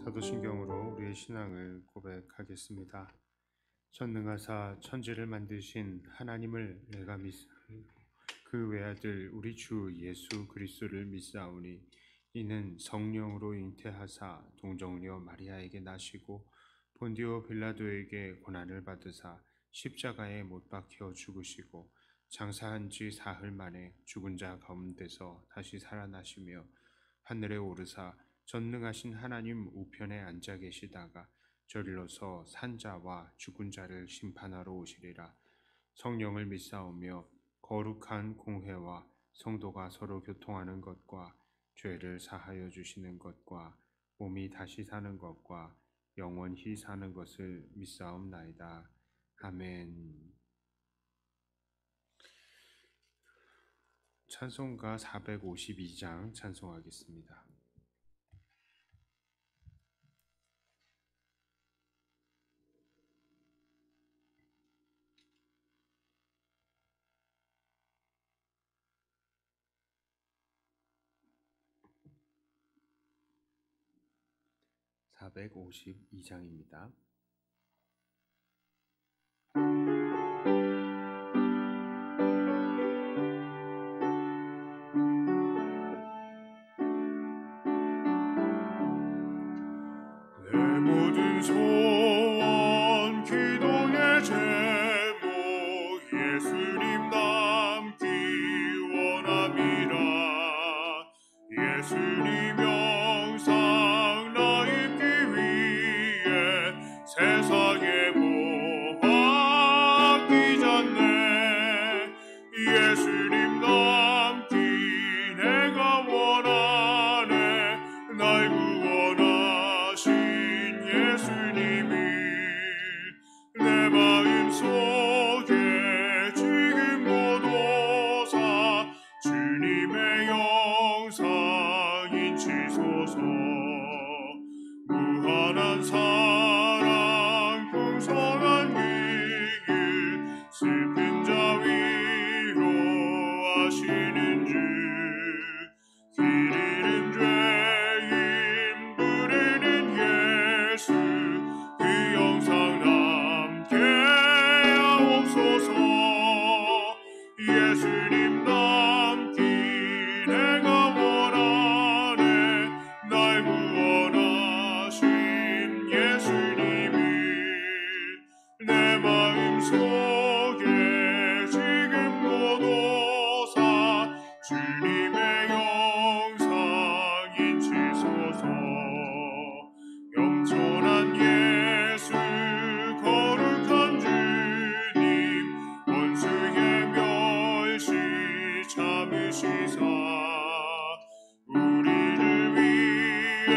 사도신경으로 우리의 신앙을 고백하겠습니다. 전능하사 천지를 만드신 하나님을 내가 그 외아들 우리 주 예수 그리스도를 믿사오니 이는 성령으로 잉태하사 동정녀 마리아에게 나시고 본디오 빌라도에게 고난을 받으사 십자가에 못 박혀 죽으시고 장사한 지 사흘 만에 죽은 자 가운데서 다시 살아나시며 하늘에 오르사 전능하신 하나님 우편에 앉아 계시다가 저리로서 산자와 죽은 자를 심판하러 오시리라. 성령을 믿사오며 거룩한 공회와 성도가 서로 교통하는 것과 죄를 사하여 주시는 것과 몸이 다시 사는 것과 영원히 사는 것을 믿사옵나이다. 아멘. 찬송가 452장 찬송하겠습니다. (452장입니다) 내 모든 소원 기도의 제목 예수님 닮기 원함이라. 예수님 영상 나 입기 위해 세상에 뭐 아끼지 않네. 예수님 닮기 내가 원하네. 날 구원하신 예수님이 내 마음속에 지금도 도사 주님의 영상 인치소서. 무한한 사랑 풍성한 기길 슬픈 자 위로하시는 주. 길 잃은 죄인 부르는 예수 그 영상 남게 하옵소서. 예수님 닮기 내가 원하네. 날 구원하신 예수님이 내 마음속에 지금도 도사 주님의 영상 인치소서. 영존한 예수 거룩한 주님 원수의 멸시 참으시사 우리를 위해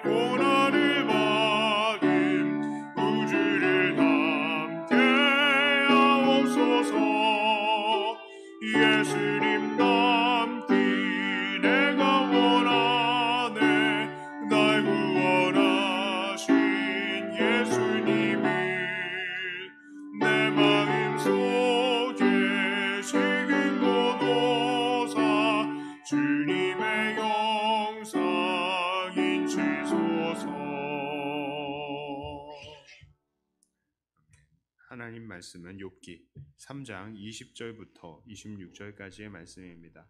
고난을 받은 우주를 함께 하옵소서. 예수님 닮기 내가 원하네. 날 구원하신 예수님이 내 마음속에 지금도 도사 주님의 영상 인치소서. 하나님 말씀은 욥기 3장 20절부터 26절까지의 말씀입니다.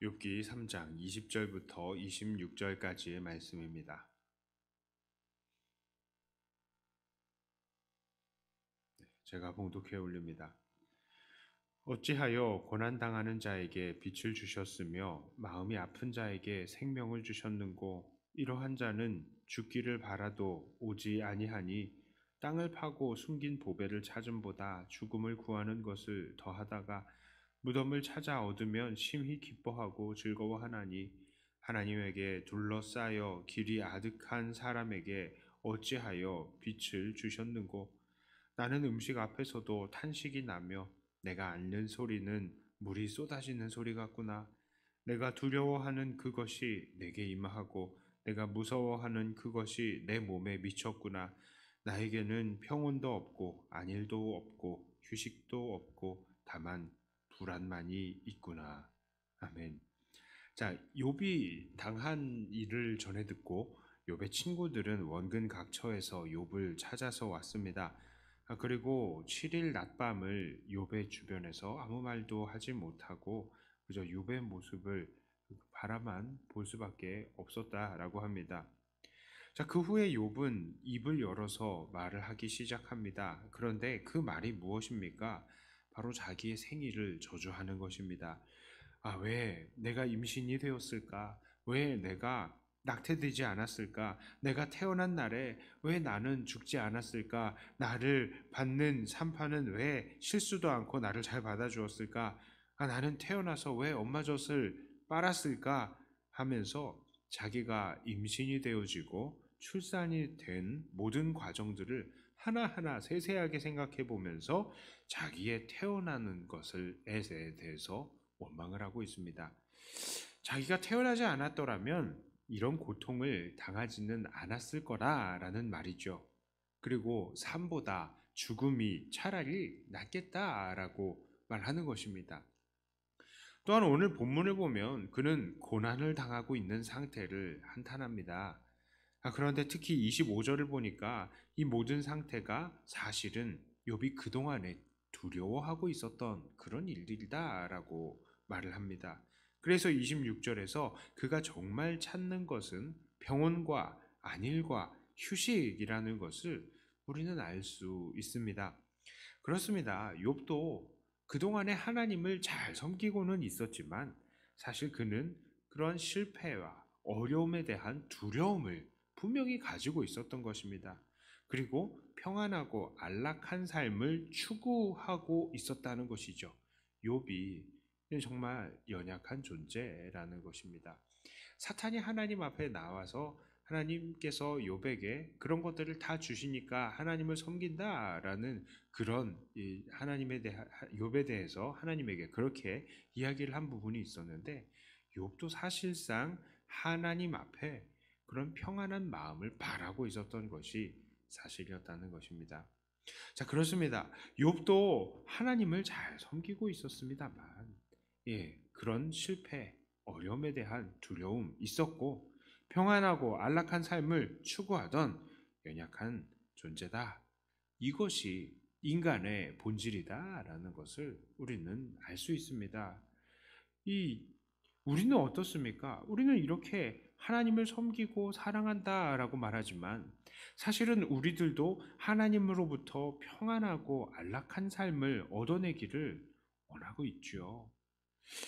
욥기 3장 20절부터 26절까지의 말씀입니다. 제가 봉독해 올립니다. 어찌하여 고난당하는 자에게 빛을 주셨으며 마음이 아픈 자에게 생명을 주셨는고. 이러한 자는 죽기를 바라도 오지 아니하니 땅을 파고 숨긴 보배를 찾음보다 죽음을 구하는 것을 더하다가 무덤을 찾아 얻으면 심히 기뻐하고 즐거워하나니. 하나님에게 둘러싸여 길이 아득한 사람에게 어찌하여 빛을 주셨는고. 나는 음식 앞에서도 탄식이 나며 내가 앓는 소리는 물이 쏟아지는 소리 같구나. 내가 두려워하는 그것이 내게 임하고 내가 무서워하는 그것이 내 몸에 미쳤구나. 나에게는 평온도 없고 안일도 없고 휴식도 없고 다만 불안만이 있구나. 아멘. 자, 욥이 당한 일을 전해 듣고 욥의 친구들은 원근 각처에서 욥을 찾아서 왔습니다. 그리고 7일 낮밤을 욥의 주변에서 아무 말도 하지 못하고 그저 욥의 모습을 바라만 볼 수밖에 없었다라고 합니다. 자, 그 후에 욥은 입을 열어서 말을 하기 시작합니다. 그런데 그 말이 무엇입니까? 바로 자기의 생일을 저주하는 것입니다. 아, 왜 내가 임신이 되었을까? 왜 내가 낙태되지 않았을까? 내가 태어난 날에 왜 나는 죽지 않았을까? 나를 받는 산파는 왜 실수도 않고 나를 잘 받아주었을까? 아, 나는 태어나서 왜 엄마 젖을 빨았을까? 하면서 자기가 임신이 되어지고 출산이 된 모든 과정들을 하나하나 세세하게 생각해 보면서 자기의 태어나는 것에 대해서 원망을 하고 있습니다. 자기가 태어나지 않았더라면 이런 고통을 당하지는 않았을 거라라는 말이죠. 그리고 삶보다 죽음이 차라리 낫겠다라고 말하는 것입니다. 또한 오늘 본문을 보면 그는 고난을 당하고 있는 상태를 한탄합니다. 그런데 특히 25절을 보니까 이 모든 상태가 사실은 욥이 그동안에 두려워하고 있었던 그런 일들이다라고 말을 합니다. 그래서 26절에서 그가 정말 찾는 것은 평온과 안일과 휴식이라는 것을 우리는 알 수 있습니다. 그렇습니다. 욥도 그동안에 하나님을 잘 섬기고는 있었지만 사실 그는 그런 실패와 어려움에 대한 두려움을 분명히 가지고 있었던 것입니다. 그리고 평안하고 안락한 삶을 추구하고 있었다는 것이죠. 욥이 정말 연약한 존재라는 것입니다. 사탄이 하나님 앞에 나와서 하나님께서 욥에게 그런 것들을 다 주시니까 하나님을 섬긴다라는 그런 하나님에 대한 욥에 대해서 하나님에게 그렇게 이야기를 한 부분이 있었는데 욥도 사실상 하나님 앞에 그런 평안한 마음을 바라고 있었던 것이 사실이었다는 것입니다. 자, 그렇습니다. 욥도 하나님을 잘 섬기고 있었습니다만 그런 실패, 어려움에 대한 두려움 있었고 평안하고 안락한 삶을 추구하던 연약한 존재다. 이것이 인간의 본질이다라는 것을 우리는 알 수 있습니다. 우리는 어떻습니까? 우리는 이렇게 하나님을 섬기고 사랑한다라고 말하지만 사실은 우리들도 하나님으로부터 평안하고 안락한 삶을 얻어내기를 원하고 있죠.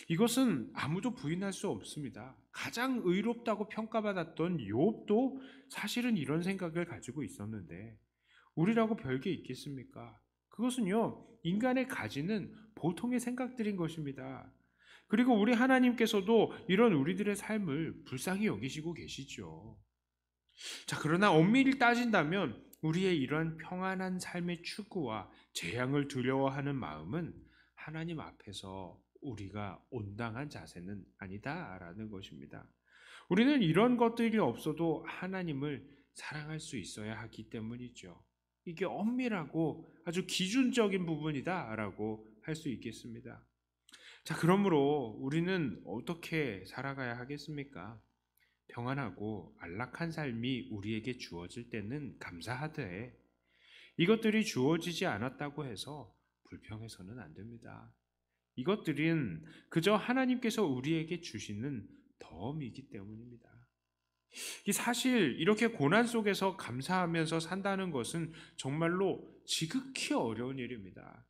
이것은 아무도 부인할 수 없습니다. 가장 의롭다고 평가받았던 욥도 사실은 이런 생각을 가지고 있었는데 우리라고 별게 있겠습니까? 그것은요, 인간의 가지는 보통의 생각들인 것입니다. 그리고 우리 하나님께서도 이런 우리들의 삶을 불쌍히 여기시고 계시죠. 자, 그러나 엄밀히 따진다면 우리의 이러한 평안한 삶의 추구와 재앙을 두려워하는 마음은 하나님 앞에서 우리가 온당한 자세는 아니다라는 것입니다. 우리는 이런 것들이 없어도 하나님을 사랑할 수 있어야 하기 때문이죠. 이게 엄밀하고 아주 기준적인 부분이다라고 할 수 있겠습니다. 자, 그러므로 우리는 어떻게 살아가야 하겠습니까? 평안하고 안락한 삶이 우리에게 주어질 때는 감사하되 이것들이 주어지지 않았다고 해서 불평해서는 안 됩니다. 이것들은 그저 하나님께서 우리에게 주시는 덤이기 때문입니다. 사실 이렇게 고난 속에서 감사하면서 산다는 것은 정말로 지극히 어려운 일입니다.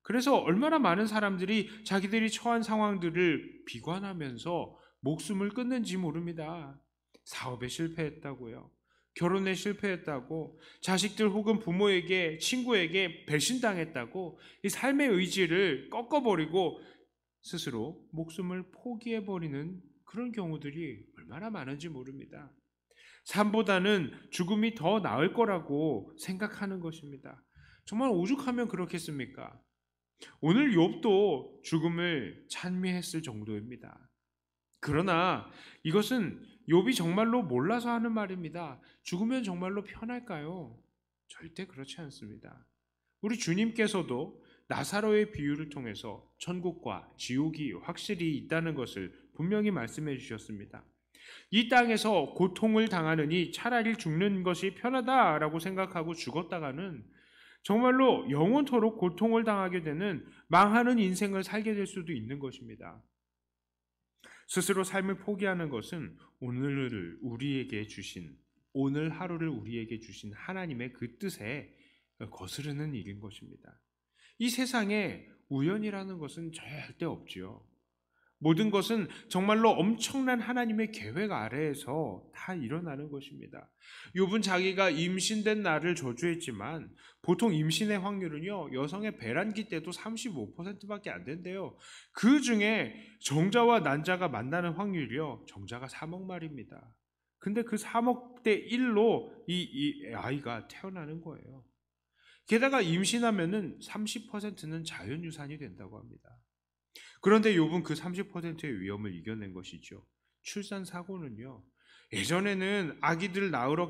그래서 얼마나 많은 사람들이 자기들이 처한 상황들을 비관하면서 목숨을 끊는지 모릅니다. 사업에 실패했다고요. 결혼에 실패했다고, 자식들 혹은 부모에게, 친구에게 배신당했다고 이 삶의 의지를 꺾어버리고 스스로 목숨을 포기해버리는 그런 경우들이 얼마나 많은지 모릅니다. 삶보다는 죽음이 더 나을 거라고 생각하는 것입니다. 정말 오죽하면 그렇겠습니까? 오늘 욥도 죽음을 찬미했을 정도입니다. 그러나 이것은 욥이 정말로 몰라서 하는 말입니다. 죽으면 정말로 편할까요? 절대 그렇지 않습니다. 우리 주님께서도 나사로의 비유를 통해서 천국과 지옥이 확실히 있다는 것을 분명히 말씀해 주셨습니다. 이 땅에서 고통을 당하느니 차라리 죽는 것이 편하다라고 생각하고 죽었다가는 정말로 영원토록 고통을 당하게 되는 망하는 인생을 살게 될 수도 있는 것입니다. 스스로 삶을 포기하는 것은 오늘 하루를 우리에게 주신 하나님의 그 뜻에 거스르는 일인 것입니다. 이 세상에 우연이라는 것은 절대 없지요. 모든 것은 정말로 엄청난 하나님의 계획 아래에서 다 일어나는 것입니다. 욥은 자기가 임신된 날을 저주했지만 보통 임신의 확률은요, 여성의 배란기 때도 35%밖에 안 된대요. 그 중에 정자와 난자가 만나는 확률이요, 정자가 3억 마리입니다. 근데 그 3억 대 1로 이 아이가 태어나는 거예요. 게다가 임신하면은 30%는 자연유산이 된다고 합니다. 그런데 욥은 그 30%의 위험을 이겨낸 것이죠. 출산 사고는요, 예전에는 아기들 낳으러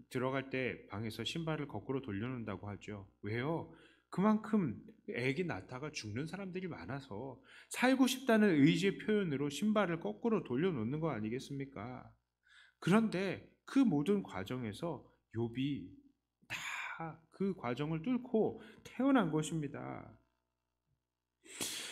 들어갈 때 방에서 신발을 거꾸로 돌려놓는다고 하죠. 왜요? 그만큼 아기 낳다가 죽는 사람들이 많아서 살고 싶다는 의지의 표현으로 신발을 거꾸로 돌려놓는 거 아니겠습니까? 그런데 그 모든 과정에서 욥이 다 그 과정을 뚫고 태어난 것입니다.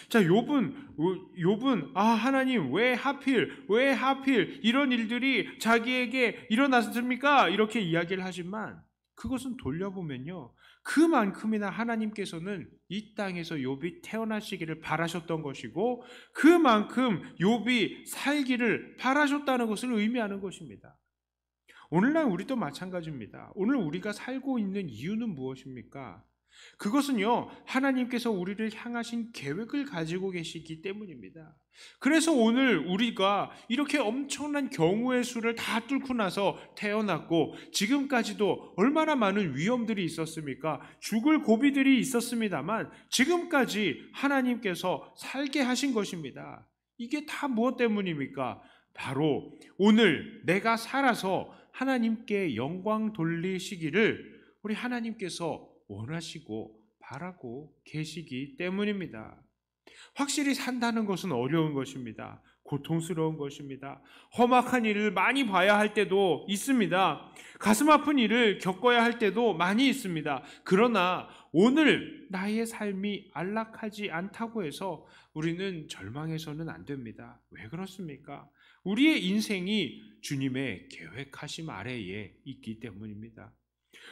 자, 욥은 하나님 왜 하필 이런 일들이 자기에게 일어났습니까? 이렇게 이야기를 하지만 그것은 돌려보면요, 그만큼이나 하나님께서는 이 땅에서 욥이 태어나시기를 바라셨던 것이고 그만큼 욥이 살기를 바라셨다는 것을 의미하는 것입니다. 오늘날 우리도 마찬가지입니다. 오늘 우리가 살고 있는 이유는 무엇입니까? 그것은요, 하나님께서 우리를 향하신 계획을 가지고 계시기 때문입니다. 그래서 오늘 우리가 이렇게 엄청난 경우의 수를 다 뚫고 나서 태어났고 지금까지도 얼마나 많은 위험들이 있었습니까? 죽을 고비들이 있었습니다만 지금까지 하나님께서 살게 하신 것입니다. 이게 다 무엇 때문입니까? 바로 오늘 내가 살아서 하나님께 영광 돌리시기를 우리 하나님께서 원하시고 바라고 계시기 때문입니다. 확실히 산다는 것은 어려운 것입니다. 고통스러운 것입니다. 험악한 일을 많이 봐야 할 때도 있습니다. 가슴 아픈 일을 겪어야 할 때도 많이 있습니다. 그러나 오늘 나의 삶이 안락하지 않다고 해서 우리는 절망해서는 안 됩니다. 왜 그렇습니까? 우리의 인생이 주님의 계획하심 아래에 있기 때문입니다.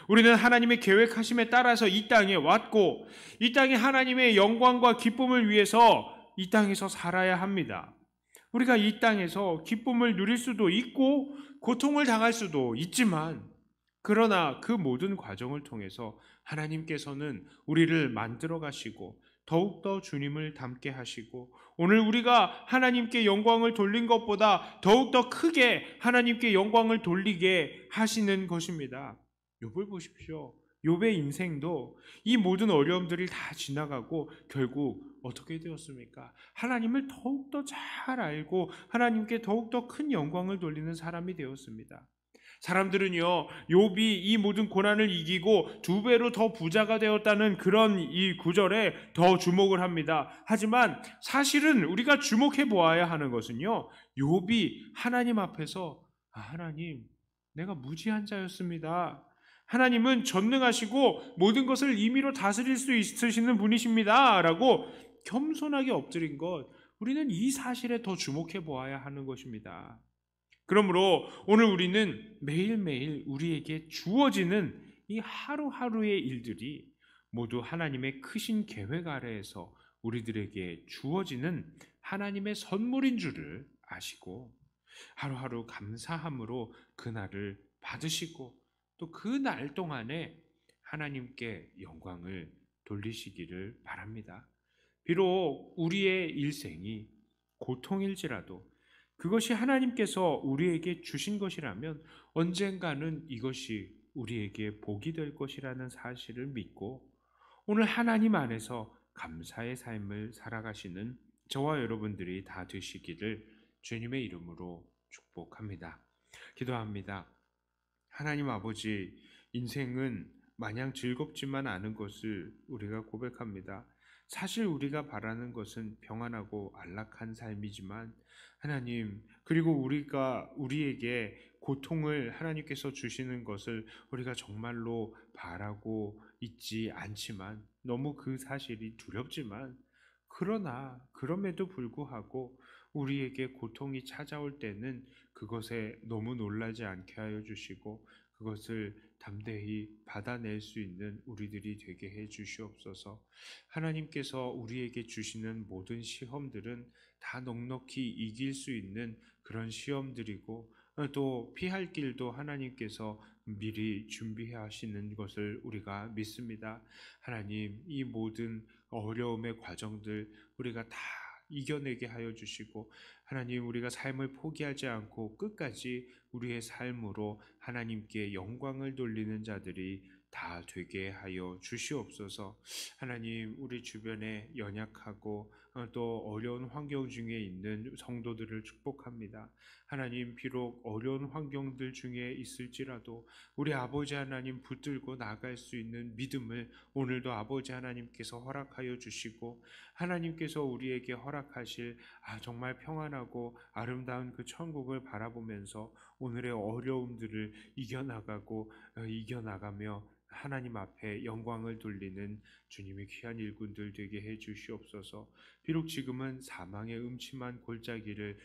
우리는 하나님의 계획하심에 따라서 이 땅에 왔고 이 땅에 하나님의 영광과 기쁨을 위해서 이 땅에서 살아야 합니다. 우리가 이 땅에서 기쁨을 누릴 수도 있고 고통을 당할 수도 있지만 그러나 그 모든 과정을 통해서 하나님께서는 우리를 만들어 가시고 더욱더 주님을 닮게 하시고 오늘 우리가 하나님께 영광을 돌린 것보다 더욱더 크게 하나님께 영광을 돌리게 하시는 것입니다. 욥을 보십시오. 욥의 인생도 이 모든 어려움들이 다 지나가고 결국 어떻게 되었습니까? 하나님을 더욱더 잘 알고 하나님께 더욱더 큰 영광을 돌리는 사람이 되었습니다. 사람들은요, 욥이 이 모든 고난을 이기고 2배로 더 부자가 되었다는 그런 이 구절에 더 주목을 합니다. 하지만 사실은 우리가 주목해 보아야 하는 것은요, 욥이 하나님 앞에서 하나님, 내가 무지한 자였습니다. 하나님은 전능하시고 모든 것을 임의로 다스릴 수 있으시는 분이십니다. 라고 겸손하게 엎드린 것, 우리는 이 사실에 더 주목해 보아야 하는 것입니다. 그러므로 오늘 우리는 매일매일 우리에게 주어지는 이 하루하루의 일들이 모두 하나님의 크신 계획 아래에서 우리들에게 주어지는 하나님의 선물인 줄을 아시고 하루하루 감사함으로 그날을 받으시고 또 그 날 동안에 하나님께 영광을 돌리시기를 바랍니다. 비록 우리의 일생이 고통일지라도 그것이 하나님께서 우리에게 주신 것이라면 언젠가는 이것이 우리에게 복이 될 것이라는 사실을 믿고 오늘 하나님 안에서 감사의 삶을 살아가시는 저와 여러분들이 다 되시기를 주님의 이름으로 축복합니다. 기도합니다. 하나님 아버지, 인생은 마냥 즐겁지만 않은 것을 우리가 고백합니다. 사실 우리가 바라는 것은 평안하고 안락한 삶이지만 하나님, 그리고 우리에게 고통을 하나님께서 주시는 것을 우리가 정말로 바라고 있지 않지만, 너무 그 사실이 두렵지만, 그러나 그럼에도 불구하고 우리에게 고통이 찾아올 때는 그것에 너무 놀라지 않게 하여 주시고, 그것을 담대히 받아낼 수 있는 우리들이 되게 해 주시옵소서. 하나님께서 우리에게 주시는 모든 시험들은 다 넉넉히 이길 수 있는 그런 시험들이고, 또 피할 길도 하나님께서 미리 준비하시는 것을 우리가 믿습니다. 하나님, 이 모든 어려움의 과정들 우리가 다 이겨내게 하여 주시고, 하나님, 우리가 삶을 포기하지 않고 끝까지 우리의 삶으로 하나님께 영광을 돌리는 자들이 다 되게 하여 주시옵소서. 하나님, 우리 주변에 연약하고 또 어려운 환경 중에 있는 성도들을 축복합니다. 하나님, 비록 어려운 환경들 중에 있을지라도 우리 아버지 하나님 붙들고 나갈 수 있는 믿음을 오늘도 아버지 하나님께서 허락하여 주시고, 하나님께서 우리에게 허락하실 정말 평안하고 아름다운 그 천국을 바라보면서 오늘의 어려움들을 이겨나가며 하나님 앞에 영광을 돌리는 주님의 귀한 일꾼들 되게 해 주시옵소서. 비록 지금은 사망의 음침한 골짜기를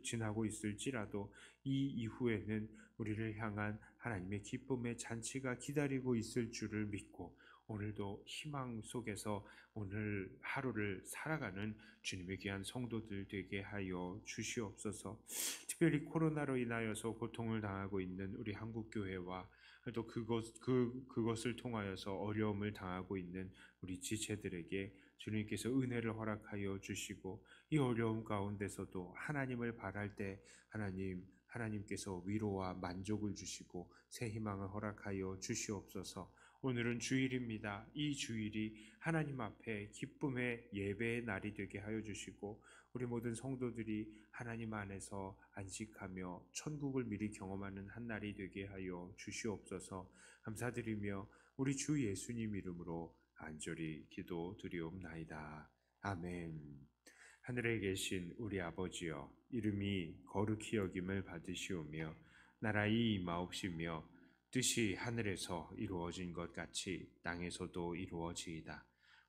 지나고 있을지라도 이 이후에는 우리를 향한 하나님의 기쁨의 잔치가 기다리고 있을 줄을 믿고, 오늘도 희망 속에서 오늘 하루를 살아가는 주님의 귀한 성도들 되게 하여 주시옵소서. 특별히 코로나로 인하여서 고통을 당하고 있는 우리 한국교회와 또 그것을 통하여서 어려움을 당하고 있는 우리 지체들에게 주님께서 은혜를 허락하여 주시고, 이 어려움 가운데서도 하나님을 바랄 때 하나님께서 위로와 만족을 주시고 새 희망을 허락하여 주시옵소서. 오늘은 주일입니다. 이 주일이 하나님 앞에 기쁨의 예배의 날이 되게 하여 주시고, 우리 모든 성도들이 하나님 안에서 안식하며 천국을 미리 경험하는 한 날이 되게 하여 주시옵소서. 감사드리며 우리 주 예수님 이름으로 간절히 기도드리옵나이다. 아멘. 하늘에 계신 우리 아버지여, 이름이 거룩히 여김을 받으시오며 나라의 임하옵시며 뜻이 하늘에서 이루어진 것 같이 땅에서도 이루어지이다.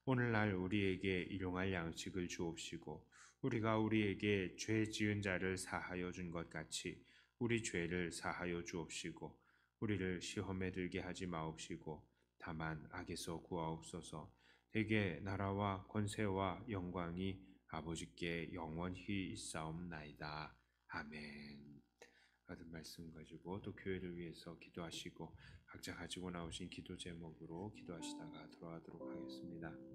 오늘날 우리에게 일용할 양식을 주옵시고, 우리가 우리에게 죄 지은 자를 사하여 준 것 같이 우리 죄를 사하여 주옵시고, 우리를 시험에 들게 하지 마옵시고 다만 악에서 구하옵소서. 대개 나라와 권세와 영광이 아버지께 영원히 있사옵나이다. 아멘. 받은 말씀 가지고 또 교회를 위해서 기도하시고 각자 가지고 나오신 기도 제목으로 기도하시다가 돌아가도록 하겠습니다.